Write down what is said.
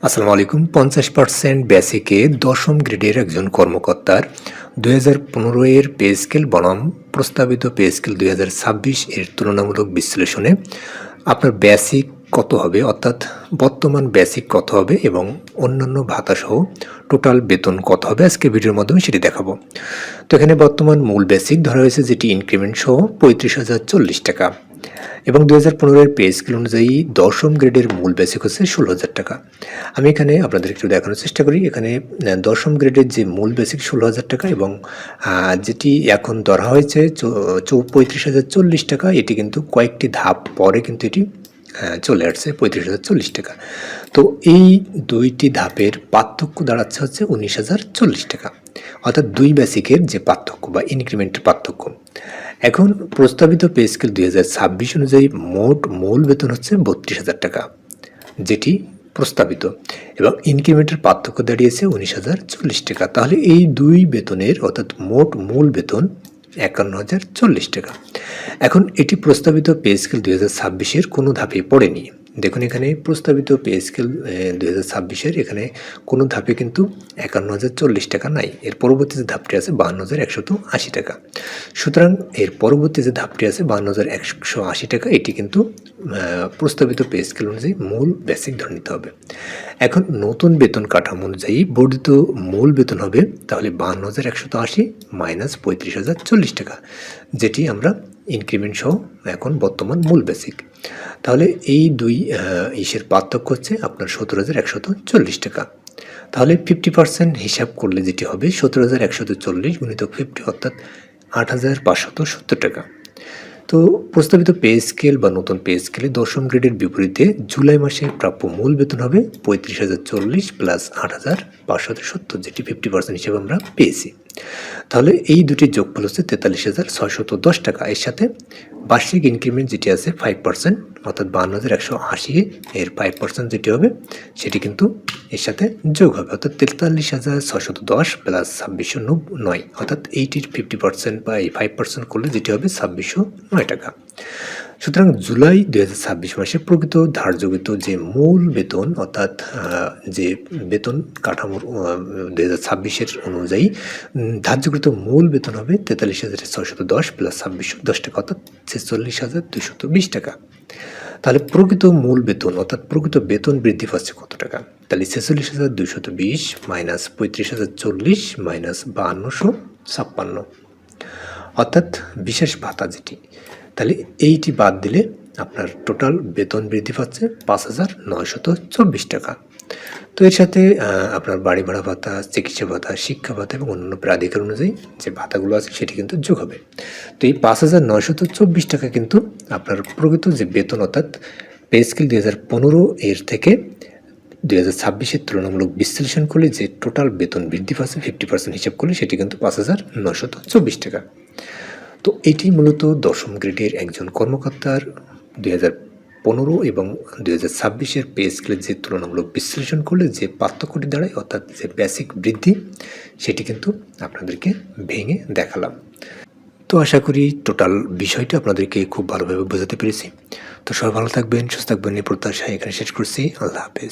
আসসালামু আলাইকুম। 50% বেসিকে দশম গ্রেডের একজন কর্মকর্তার 2015 এর পে স্কেল বনাম প্রস্তাবিত পে স্কেল 2026 এর তুলনামূলক বিশ্লেষণে আপনার বেসিক কত হবে, অর্থাৎ বর্তমান বেসিক কত হবে এবং অন্যান্য ভাতাসহ টোটাল বেতন কত হবে, আজকে ভিডিওর মাধ্যমে সেটি দেখাবো। তো এখানে বর্তমান মূল বেসিক ধরা হয়েছে, যেটি ইনক্রিমেন্ট সহ 35,040 টাকা এবং 2015 এর পে স্কেল অনুযায়ী দশম গ্রেডের মূল বেসিক হচ্ছে 16,000 টাকা। আমি এখানে আপনাদের একটু দেখানোর চেষ্টা করি। এখানে দশম গ্রেডের যে মূল বেসিক 16,000 টাকা এবং যেটি এখন ধরা হয়েছে 35,040 টাকা, এটি কিন্তু কয়েকটি ধাপ পরে কিন্তু এটি চলে আসছে 35,040 টাকা। তো এই দুইটি ধাপের পার্থক্য দাঁড়াচ্ছে হচ্ছে 19,040 টাকা, অর্থাৎ দুই বেসিকের যে পার্থক্য বা ইনক্রিমেন্টের পার্থক্য। এখন প্রস্তাবিত পে স্কেল 2026 অনুযায়ী মোট মূল বেতন হচ্ছে 32,000 টাকা, যেটি প্রস্তাবিত, এবং ইনক্রিমেন্টের পার্থক্য দাঁড়িয়েছে 19,040 টাকা। তাহলে এই দুই বেতনের অর্থাৎ মোট মূল বেতন 51,040 টাকা। এখন এটি প্রস্তাবিত পে স্কেল 2026-এর কোনো ধাপে পড়েনি। দেখুন, এখানে প্রস্তাবিত পে স্কেল 2026-এর এখানে কোনো ধাপে কিন্তু 51,040 টাকা নাই। এর পরবর্তী যে ধাপটি আছে 52,180 টাকা। সুতরাং এর পরবর্তী যে ধাপটি আছে 52,180 টাকা, এটি কিন্তু প্রস্তাবিত পে স্কেল অনুযায়ী মূল বেসিক ধরে নিতে হবে। এখন নতুন বেতন কাঠামো অনুযায়ী বর্ধিত মূল বেতন হবে তাহলে 52,180 মাইনাস 35,040 টাকা, যেটি আমরা ইনক্রিমেন্ট সহ এখন বর্তমান মূল বেসিক। তাহলে এই দুই ইসের পার্থক্য হচ্ছে আপনার 17,140 টাকা। তাহলে 50% হিসাব করলে যেটি হবে 17,140 গুণিত 50 অর্থাৎ 8,570 টাকা। তো প্রস্তাবিত পে স্কেল বা নতুন পে স্কেলে দশম গ্রেডের বিপরীতে জুলাই মাসে প্রাপ্য মূল বেতন হবে 35,040 প্লাস 8,570, যেটি 50% হিসেবে আমরা পেয়েছি। তাহলে এই দুটি যোগফল হচ্ছে 43,610 টাকা। এর সাথে বার্ষিক ইনক্রিমেন্ট যেটি আছে 5%, অর্থাৎ 52,180 এর 5% যেটি হবে সেটি কিন্তু এর সাথে যোগ হবে, অর্থাৎ 43,610 প্লাস 2,609, অর্থাৎ এইটির 50% বা এই 5% করলে যেটি হবে 2,609 টাকা। সুতরাং জুলাই 2026 মাসে প্রকৃত ধার্যকৃত যে মূল বেতন, অর্থাৎ যে বেতন কাঠামোর 2026-এর অনুযায়ী ধার্যকৃত মূল বেতন হবে 43,610 প্লাস 2,610 টাকা, অর্থাৎ 46,220 টাকা। তাহলে প্রকৃত মূল বেতন অর্থাৎ প্রকৃত বেতন বৃদ্ধি পাচ্ছে কত টাকা? তাহলে 46,220 মাইনাস 35,040 মাইনাস 5,256, অর্থাৎ বিশেষ ভাতা যেটি, তাহলে এইটি বাদ দিলে আপনার টোটাল বেতন বৃদ্ধি পাচ্ছে 5,924 টাকা। তো এর সাথে আপনার বাড়ি ভাড়া ভাতা, চিকিৎসা ভাতা, শিক্ষা ভাতা এবং অন্যান্য প্রাধিকার অনুযায়ী যে ভাতাগুলো আছে সেটি কিন্তু যোগ হবে। তো এই 5,924 টাকা কিন্তু আপনার প্রকৃত যে বেতন, অর্থাৎ পে স্কেল 2015 এর থেকে 2026-এর তুলনামূলক বিশ্লেষণ করলে যে টোটাল বেতন বৃদ্ধি পাচ্ছে 50% হিসাব করলে সেটি কিন্তু 5,924 টাকা। তো এটি মূলত দশম গ্রেডের একজন কর্মকর্তার 2015 এবং 2026-এর পে স্কেলের যে তুলনামূলক বিশ্লেষণ করলে যে পার্থক্যটি দাঁড়ায়, অর্থাৎ যে বেসিক বৃদ্ধি, সেটি কিন্তু আপনাদেরকে ভেঙে দেখালাম। তো আশা করি টোটাল বিষয়টি আপনাদেরকে খুব ভালোভাবে বোঝাতে পেরেছি। তো সবাই ভালো থাকবেন, সুস্থ থাকবেন, এই প্রত্যাশায় এখানে শেষ করছি। আল্লাহ হাফেজ।